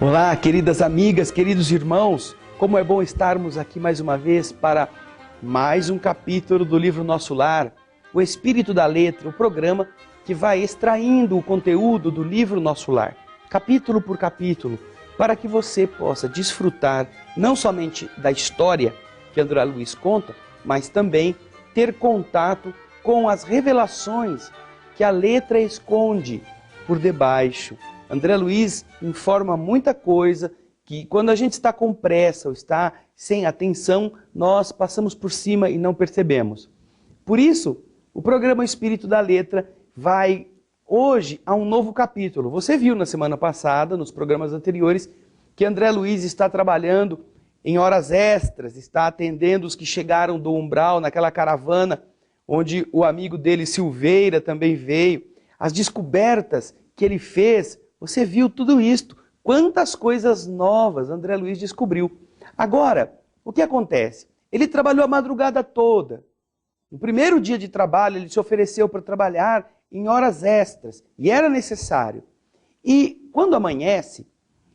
Olá, queridas amigas, queridos irmãos, como é bom estarmos aqui mais uma vez para mais um capítulo do livro Nosso Lar, o Espírito da Letra, o programa que vai extraindo o conteúdo do livro Nosso Lar, capítulo por capítulo, para que você possa desfrutar não somente da história que André Luiz conta, mas também ter contato com as revelações que a letra esconde por debaixo. André Luiz informa muita coisa que quando a gente está com pressa ou está sem atenção, nós passamos por cima e não percebemos. Por isso, o programa Espírito da Letra vai hoje a um novo capítulo. Você viu na semana passada, nos programas anteriores, que André Luiz está trabalhando em horas extras, está atendendo os que chegaram do umbral naquela caravana, onde o amigo dele, Silveira, também veio. As descobertas que ele fez, você viu tudo isto. Quantas coisas novas André Luiz descobriu. Agora, o que acontece? Ele trabalhou a madrugada toda. No primeiro dia de trabalho, ele se ofereceu para trabalhar em horas extras, e era necessário. E quando amanhece,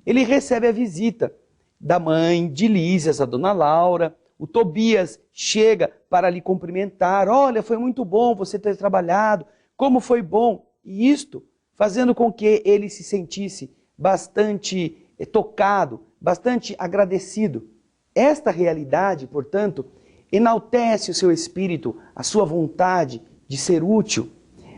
ele recebe a visita da mãe de Lísias, a dona Laura. O Tobias chega para lhe cumprimentar. Olha, foi muito bom você ter trabalhado, como foi bom. E isto fazendo com que ele se sentisse bastante tocado, bastante agradecido. Esta realidade, portanto, enaltece o seu espírito, a sua vontade de ser útil.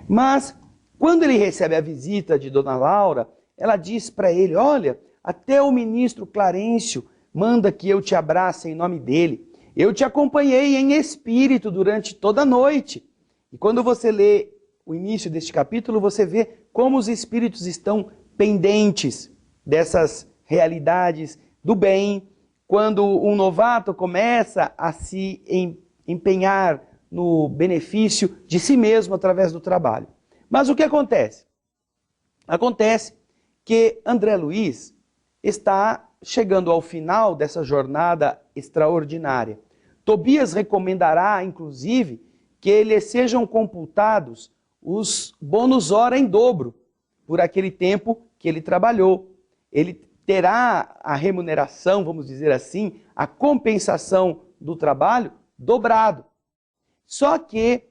Mas, quando ele recebe a visita de Dona Laura, ela diz para ele, olha, até o ministro Clarencio manda que eu te abrace em nome dele. Eu te acompanhei em espírito durante toda a noite. E quando você lê o início deste capítulo, você vê como os espíritos estão pendentes dessas realidades do bem. Quando um novato começa a se empenhar no benefício de si mesmo através do trabalho. Mas o que acontece? Acontece que André Luiz está chegando ao final dessa jornada extraordinária. Tobias recomendará, inclusive, que lhe sejam computados os bônus hora em dobro por aquele tempo que ele trabalhou. Ele terá a remuneração, vamos dizer assim, a compensação do trabalho dobrado. Só que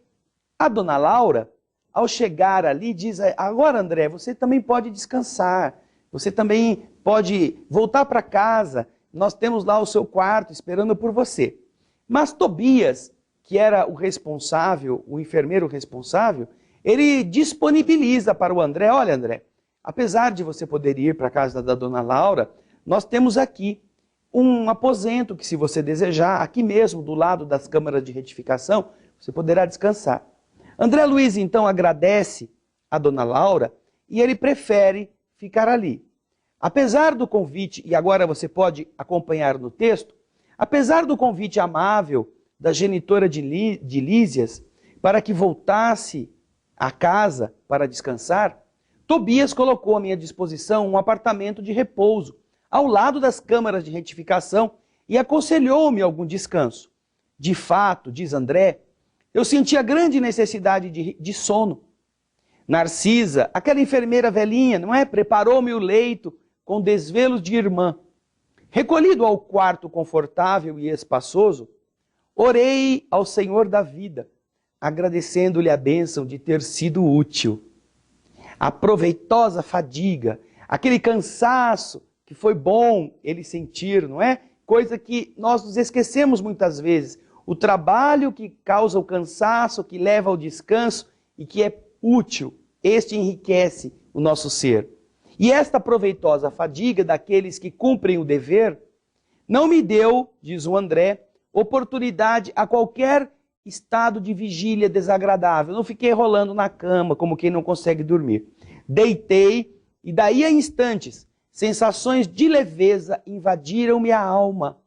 a dona Laura, ao chegar ali, diz, agora André, você também pode descansar, você também pode voltar para casa, nós temos lá o seu quarto esperando por você. Mas Tobias, que era o responsável, o enfermeiro responsável, ele disponibiliza para o André, olha André, apesar de você poder ir para a casa da dona Laura, nós temos aqui um aposento que, se você desejar, aqui mesmo do lado das câmaras de retificação, você poderá descansar. André Luiz então agradece a dona Laura e ele prefere ficar ali. Apesar do convite, e agora você pode acompanhar no texto, apesar do convite amável da genitora de Lísias para que voltasse à casa para descansar, Tobias colocou à minha disposição um apartamento de repouso ao lado das câmaras de retificação e aconselhou-me algum descanso. De fato, diz André, eu sentia grande necessidade de sono. Narcisa, aquela enfermeira velhinha, não é? Preparou-me o leito com desvelos de irmã. Recolhido ao quarto confortável e espaçoso, orei ao Senhor da vida, agradecendo-lhe a bênção de ter sido útil. A proveitosa fadiga, aquele cansaço que foi bom ele sentir, não é? Coisa que nós nos esquecemos muitas vezes. O trabalho que causa o cansaço, que leva ao descanso e que é útil, este enriquece o nosso ser. E esta proveitosa fadiga daqueles que cumprem o dever não me deu, diz o André, oportunidade a qualquer estado de vigília desagradável. Não fiquei rolando na cama como quem não consegue dormir. Deitei e daí a instantes, sensações de leveza invadiram-me a alma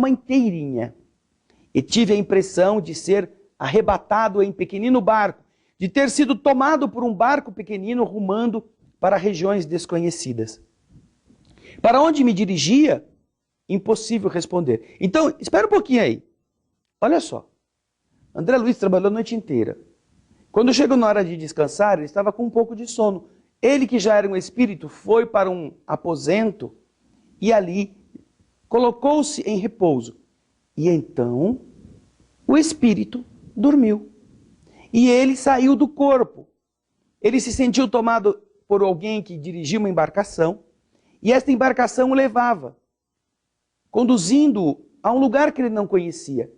inteirinha. E tive a impressão de ser arrebatado em pequenino barco, de ter sido tomado por um barco pequenino rumando para regiões desconhecidas. Para onde me dirigia? Impossível responder. Então, espera um pouquinho aí. Olha só. André Luiz trabalhou a noite inteira. Quando chegou na hora de descansar, ele estava com um pouco de sono. Ele, que já era um espírito, foi para um aposento e ali colocou-se em repouso. E então o espírito dormiu. E ele saiu do corpo. Ele se sentiu tomado por alguém que dirigia uma embarcação, e esta embarcação o levava, conduzindo-o a um lugar que ele não conhecia.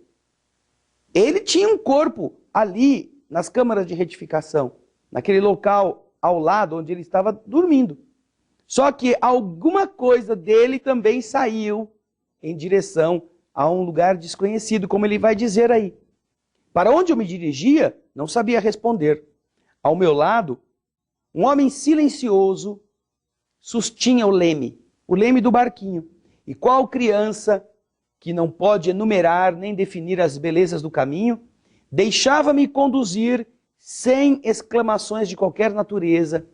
Ele tinha um corpo ali, nas câmaras de retificação, naquele local ao lado onde ele estava dormindo. Só que alguma coisa dele também saiu em direção a um lugar desconhecido, como ele vai dizer aí. Para onde eu me dirigia, não sabia responder. Ao meu lado, um homem silencioso sustinha o leme do barquinho. E qual criança que não pode enumerar nem definir as belezas do caminho, deixava-me conduzir sem exclamações de qualquer natureza,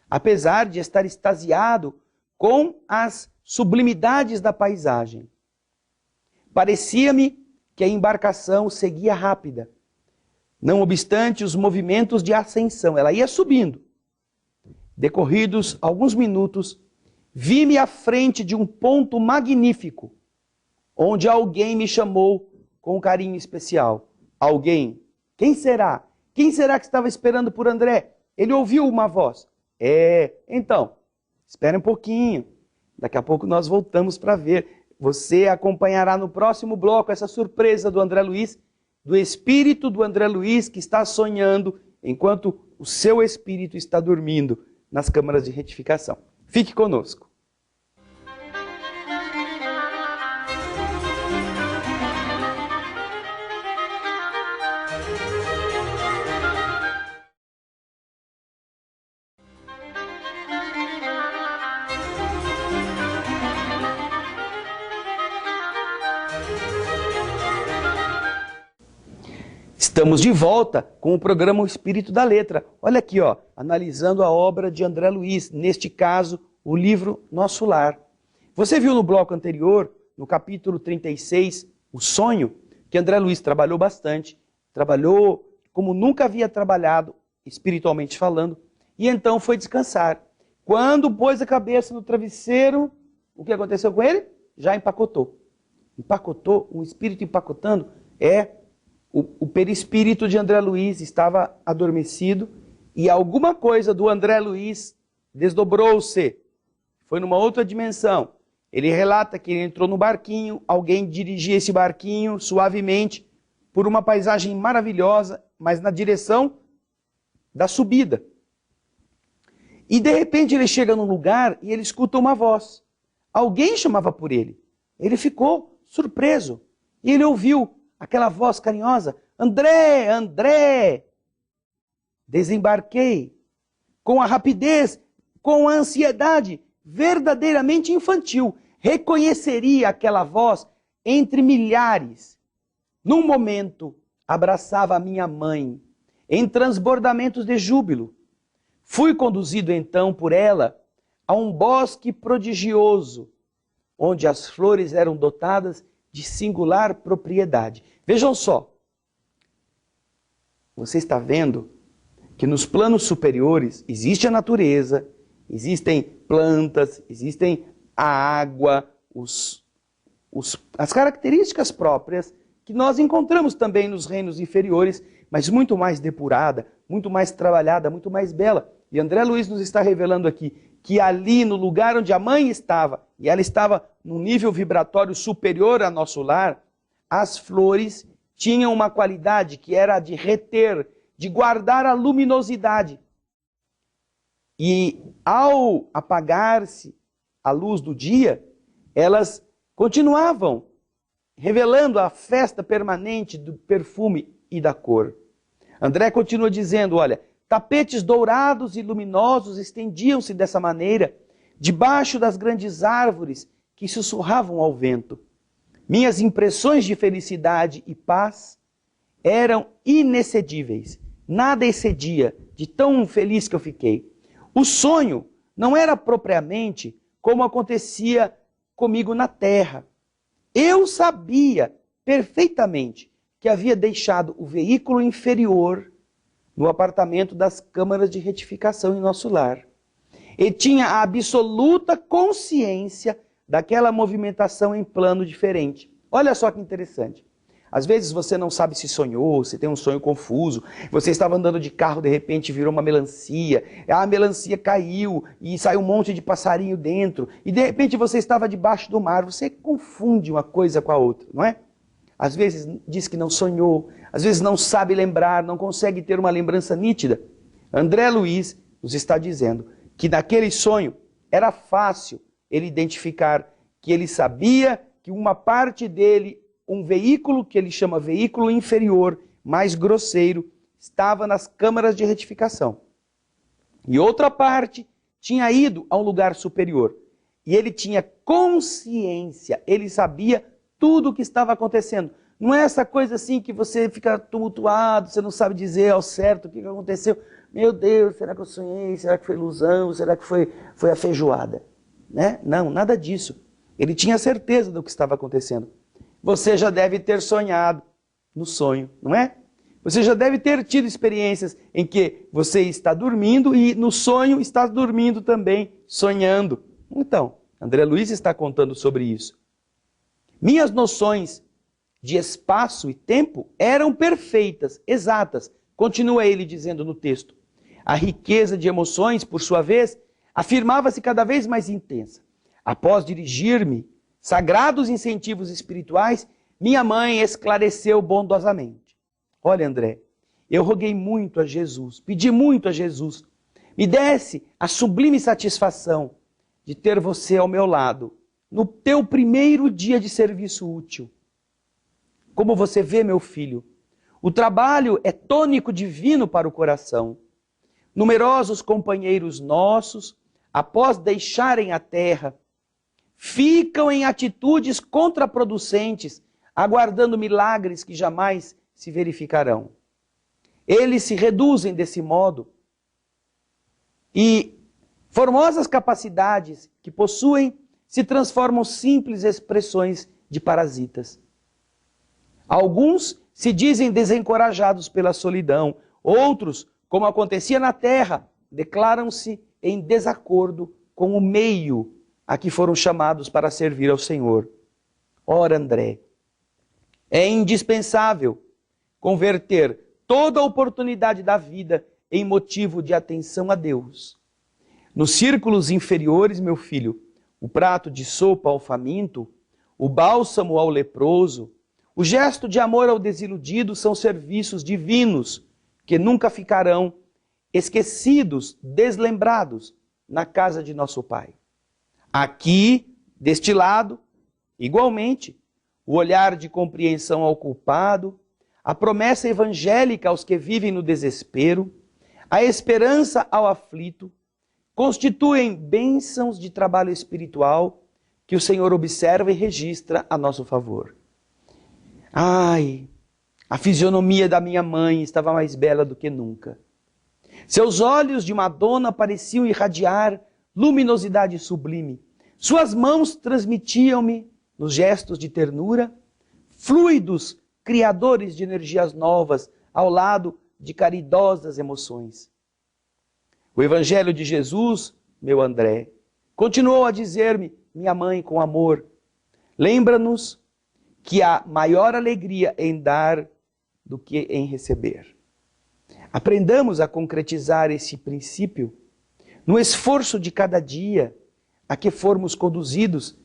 apesar de estar extasiado com as sublimidades da paisagem. Parecia-me que a embarcação seguia rápida, não obstante os movimentos de ascensão. Ela ia subindo. Decorridos alguns minutos, vi-me à frente de um ponto magnífico, onde alguém me chamou com um carinho especial. Alguém. Quem será? Quem será que estava esperando por André? Ele ouviu uma voz. Então, espere um pouquinho. Daqui a pouco nós voltamos para ver. Você acompanhará no próximo bloco essa surpresa do André Luiz, do espírito do André Luiz que está sonhando enquanto o seu espírito está dormindo nas câmaras de retificação. Fique conosco. Estamos de volta com o programa O Espírito da Letra. Olha aqui, ó, analisando a obra de André Luiz, neste caso, o livro Nosso Lar. Você viu no bloco anterior, no capítulo 36, O Sonho, que André Luiz trabalhou bastante, trabalhou como nunca havia trabalhado, espiritualmente falando, e então foi descansar. Quando pôs a cabeça no travesseiro, o que aconteceu com ele? Já empacotou. Empacotou, um espírito empacotando o perispírito de André Luiz estava adormecido e alguma coisa do André Luiz desdobrou-se. Foi numa outra dimensão. Ele relata que ele entrou no barquinho, alguém dirigia esse barquinho suavemente por uma paisagem maravilhosa, mas na direção da subida. E de repente ele chega num lugar e ele escuta uma voz. Alguém chamava por ele. Ele ficou surpreso e ele ouviu aquela voz carinhosa: André, André! Desembarquei com a rapidez, com a ansiedade verdadeiramente infantil. Reconheceria aquela voz entre milhares. Num momento, abraçava a minha mãe, em transbordamentos de júbilo. Fui conduzido então por ela a um bosque prodigioso, onde as flores eram dotadas de singular propriedade. Vejam só, você está vendo que nos planos superiores existe a natureza, existem plantas, existem a água, as características próprias que nós encontramos também nos reinos inferiores, mas muito mais depurada, muito mais trabalhada, muito mais bela. E André Luiz nos está revelando aqui que ali no lugar onde a mãe estava, e ela estava num nível vibratório superior ao nosso lar, as flores tinham uma qualidade que era a de reter, de guardar a luminosidade. E ao apagar-se a luz do dia, elas continuavam revelando a festa permanente do perfume e da cor. André continua dizendo, olha, tapetes dourados e luminosos estendiam-se dessa maneira, debaixo das grandes árvores que sussurravam ao vento. Minhas impressões de felicidade e paz eram inexcedíveis. Nada excedia de tão feliz que eu fiquei. O sonho não era propriamente como acontecia comigo na terra. Eu sabia perfeitamente que havia deixado o veículo inferior no apartamento das câmaras de retificação em nosso lar. E tinha a absoluta consciência daquela movimentação em plano diferente. Olha só que interessante. Às vezes você não sabe se sonhou, se tem um sonho confuso, você estava andando de carro, de repente virou uma melancia, a melancia caiu e saiu um monte de passarinho dentro, e de repente você estava debaixo do mar, você confunde uma coisa com a outra, não é? Às vezes diz que não sonhou, às vezes não sabe lembrar, não consegue ter uma lembrança nítida. André Luiz nos está dizendo que naquele sonho era fácil ele identificar que ele sabia que uma parte dele, um veículo que ele chama veículo inferior, mais grosseiro, estava nas câmaras de retificação. E outra parte tinha ido a um lugar superior. E ele tinha consciência, ele sabia tudo o que estava acontecendo. Não é essa coisa assim que você fica tumultuado, você não sabe dizer ao certo o que aconteceu. Meu Deus, será que eu sonhei? Será que foi ilusão? Será que foi a feijoada? Né? Não, nada disso. Ele tinha certeza do que estava acontecendo. Você já deve ter sonhado no sonho, não é? Você já deve ter tido experiências em que você está dormindo e no sonho está dormindo também, sonhando. Então, André Luiz está contando sobre isso. Minhas noções de espaço e tempo eram perfeitas, exatas. Continua ele dizendo no texto. A riqueza de emoções, por sua vez, afirmava-se cada vez mais intensa. Após dirigir-me sagrados incentivos espirituais, minha mãe esclareceu bondosamente. Olha, André, eu roguei muito a Jesus, pedi muito a Jesus, me desse a sublime satisfação de ter você ao meu lado, no teu primeiro dia de serviço útil. Como você vê, meu filho, o trabalho é tônico divino para o coração. Numerosos companheiros nossos, após deixarem a terra, ficam em atitudes contraproducentes, aguardando milagres que jamais se verificarão. Eles se reduzem desse modo e formosas capacidades que possuem se transformam simples expressões de parasitas. Alguns se dizem desencorajados pela solidão, outros, como acontecia na terra, declaram-se em desacordo com o meio a que foram chamados para servir ao Senhor. Ora, André, é indispensável converter toda a oportunidade da vida em motivo de atenção a Deus. Nos círculos inferiores, meu filho, o prato de sopa ao faminto, o bálsamo ao leproso, o gesto de amor ao desiludido são serviços divinos que nunca ficarão esquecidos, deslembrados na casa de nosso Pai. Aqui, deste lado, igualmente, o olhar de compreensão ao culpado, a promessa evangélica aos que vivem no desespero, a esperança ao aflito, constituem bênçãos de trabalho espiritual que o Senhor observa e registra a nosso favor. Ai, a fisionomia da minha mãe estava mais bela do que nunca. Seus olhos de Madonna pareciam irradiar luminosidade sublime. Suas mãos transmitiam-me, nos gestos de ternura, fluidos criadores de energias novas ao lado de caridosas emoções. O Evangelho de Jesus, meu André, continuou a dizer-me, minha mãe, com amor, lembra-nos que há maior alegria em dar do que em receber. Aprendamos a concretizar esse princípio no esforço de cada dia a que formos conduzidos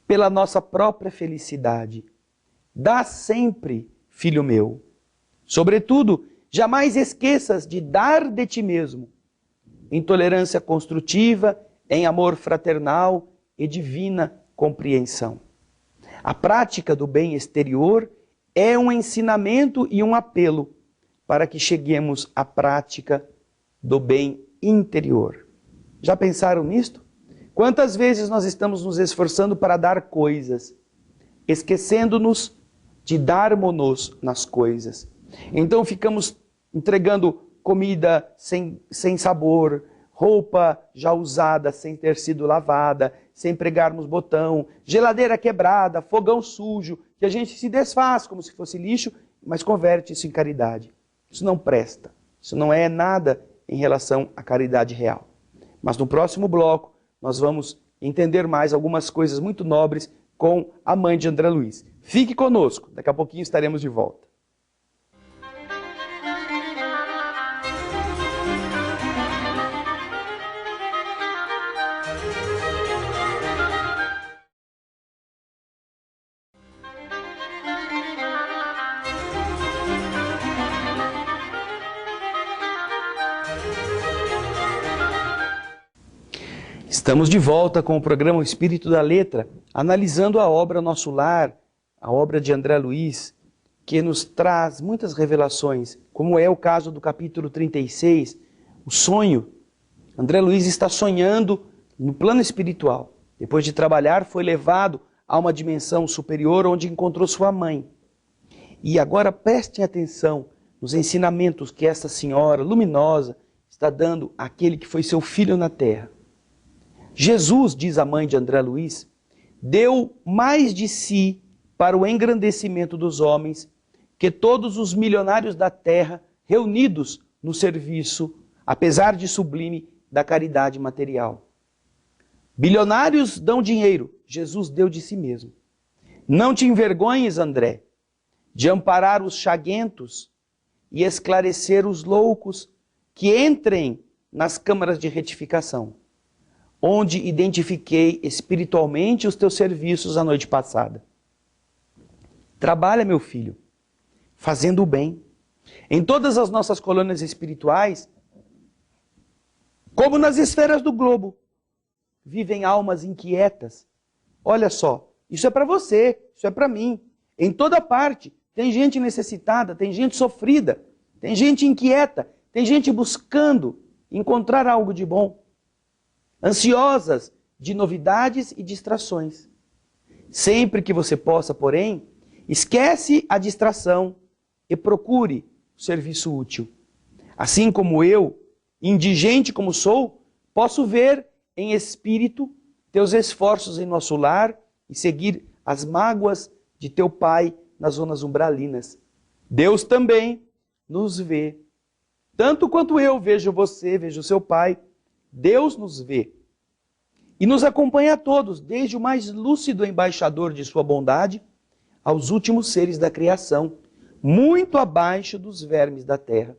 pela nossa própria felicidade. Dá sempre, filho meu. Sobretudo, jamais esqueças de dar de ti mesmo, em tolerância construtiva, em amor fraternal e divina compreensão. A prática do bem exterior é um ensinamento e um apelo para que cheguemos à prática do bem interior. Já pensaram nisto? Quantas vezes nós estamos nos esforçando para dar coisas, esquecendo-nos de darmos-nos nas coisas. Então ficamos entregando comida sem sabor, roupa já usada sem ter sido lavada, sem pregarmos botão, geladeira quebrada, fogão sujo, que a gente se desfaz como se fosse lixo, mas converte isso em caridade. Isso não presta, isso não é nada em relação à caridade real. Mas no próximo bloco nós vamos entender mais algumas coisas muito nobres com a mãe de André Luiz. Fique conosco, daqui a pouquinho estaremos de volta. Estamos de volta com o programa O Espírito da Letra, analisando a obra Nosso Lar, a obra de André Luiz, que nos traz muitas revelações, como é o caso do capítulo 36, o sonho. André Luiz está sonhando no plano espiritual. Depois de trabalhar, foi levado a uma dimensão superior onde encontrou sua mãe. E agora prestem atenção nos ensinamentos que esta senhora luminosa está dando àquele que foi seu filho na terra. Jesus, diz a mãe de André Luiz, deu mais de si para o engrandecimento dos homens que todos os milionários da terra reunidos no serviço, apesar de sublime, da caridade material. Bilionários dão dinheiro, Jesus deu de si mesmo. Não te envergonhes, André, de amparar os chaguentos e esclarecer os loucos que entrem nas câmaras de retificação, onde identifiquei espiritualmente os teus serviços a noite passada. Trabalha, meu filho, fazendo o bem. Em todas as nossas colônias espirituais, como nas esferas do globo, vivem almas inquietas. Olha só, isso é para você, isso é para mim. Em toda parte tem gente necessitada, tem gente sofrida, tem gente inquieta, tem gente buscando encontrar algo de bom, ansiosas de novidades e distrações. Sempre que você possa, porém, esquece a distração e procure o serviço útil. Assim como eu, indigente como sou, posso ver em espírito teus esforços em nosso lar e seguir as mágoas de teu pai nas zonas umbralinas. Deus também nos vê. Tanto quanto eu vejo você, vejo seu pai, Deus nos vê e nos acompanha a todos, desde o mais lúcido embaixador de sua bondade aos últimos seres da criação, muito abaixo dos vermes da terra.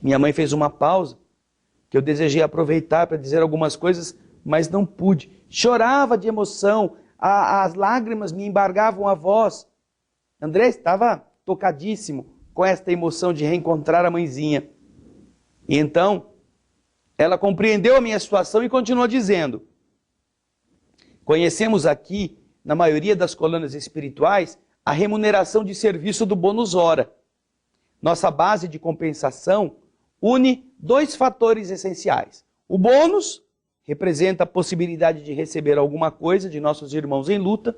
Minha mãe fez uma pausa, que eu desejei aproveitar para dizer algumas coisas, mas não pude. Chorava de emoção, as lágrimas me embargavam a voz. André estava tocadíssimo com esta emoção de reencontrar a mãezinha. E então, ela compreendeu a minha situação e continuou dizendo: conhecemos aqui, na maioria das colônias espirituais, a remuneração de serviço do bônus hora. Nossa base de compensação une dois fatores essenciais. O bônus representa a possibilidade de receber alguma coisa de nossos irmãos em luta,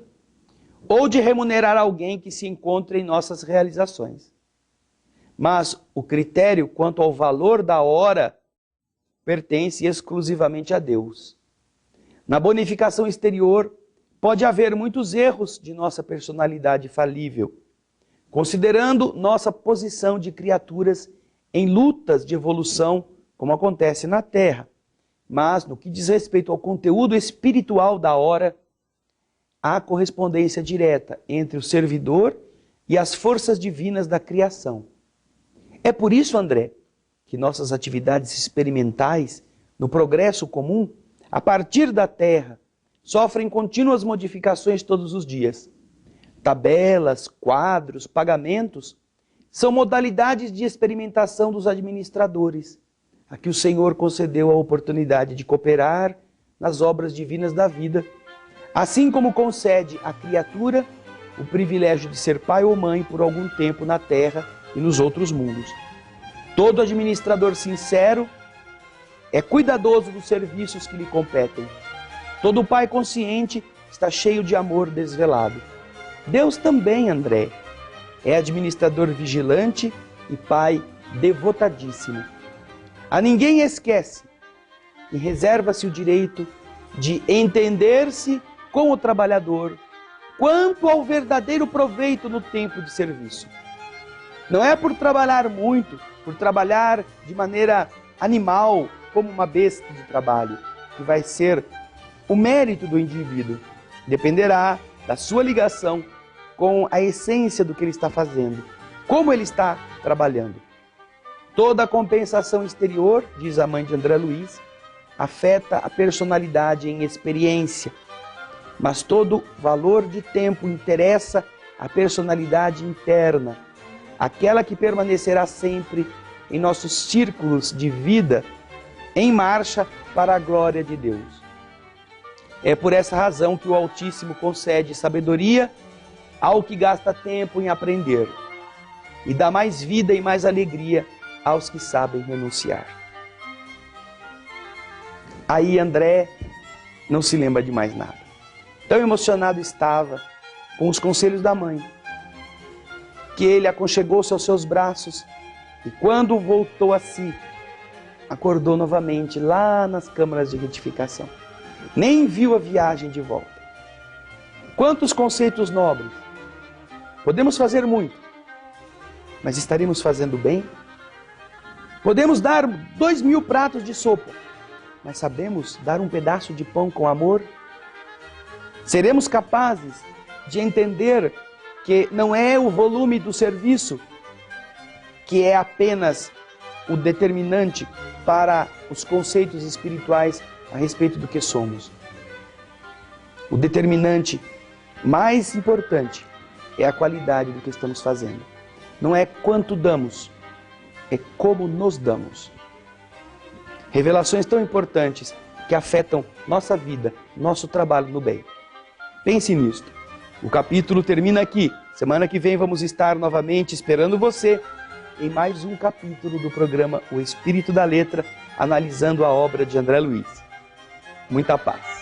ou de remunerar alguém que se encontre em nossas realizações. Mas o critério quanto ao valor da hora pertence exclusivamente a Deus. Na bonificação exterior, pode haver muitos erros de nossa personalidade falível, considerando nossa posição de criaturas em lutas de evolução, como acontece na Terra. Mas, no que diz respeito ao conteúdo espiritual da hora, há correspondência direta entre o servidor e as forças divinas da criação. É por isso, André, que nossas atividades experimentais, no progresso comum, a partir da Terra, sofrem contínuas modificações todos os dias. Tabelas, quadros, pagamentos são modalidades de experimentação dos administradores, a que o Senhor concedeu a oportunidade de cooperar nas obras divinas da vida, assim como concede à criatura o privilégio de ser pai ou mãe por algum tempo na Terra e nos outros mundos. Todo administrador sincero é cuidadoso dos serviços que lhe competem. Todo pai consciente está cheio de amor desvelado. Deus também, André, é administrador vigilante e pai devotadíssimo. A ninguém esquece e reserva-se o direito de entender-se com o trabalhador quanto ao verdadeiro proveito no tempo de serviço. Não é por trabalhar muito, por trabalhar de maneira animal, como uma besta de trabalho, que vai ser o mérito do indivíduo. Dependerá da sua ligação com a essência do que ele está fazendo, como ele está trabalhando. Toda a compensação exterior, diz a mãe de André Luiz, afeta a personalidade em experiência, mas todo valor de tempo interessa a personalidade interna, aquela que permanecerá sempre em nossos círculos de vida, em marcha para a glória de Deus. É por essa razão que o Altíssimo concede sabedoria ao que gasta tempo em aprender e dá mais vida e mais alegria aos que sabem renunciar. Aí André não se lembra de mais nada. Tão emocionado estava com os conselhos da mãe, que ele aconchegou-se aos seus braços e quando voltou a si, acordou novamente lá nas câmaras de retificação. Nem viu a viagem de volta. Quantos conceitos nobres! Podemos fazer muito, mas estaremos fazendo bem? Podemos dar 2000 pratos de sopa, mas sabemos dar um pedaço de pão com amor? Seremos capazes de entender que não é o volume do serviço que é apenas o determinante para os conceitos espirituais a respeito do que somos. O determinante mais importante é a qualidade do que estamos fazendo. Não é quanto damos, é como nos damos. Revelações tão importantes que afetam nossa vida, nosso trabalho no bem. Pense nisto. O capítulo termina aqui. Semana que vem vamos estar novamente esperando você em mais um capítulo do programa O Espírito da Letra, analisando a obra de André Luiz. Muita paz.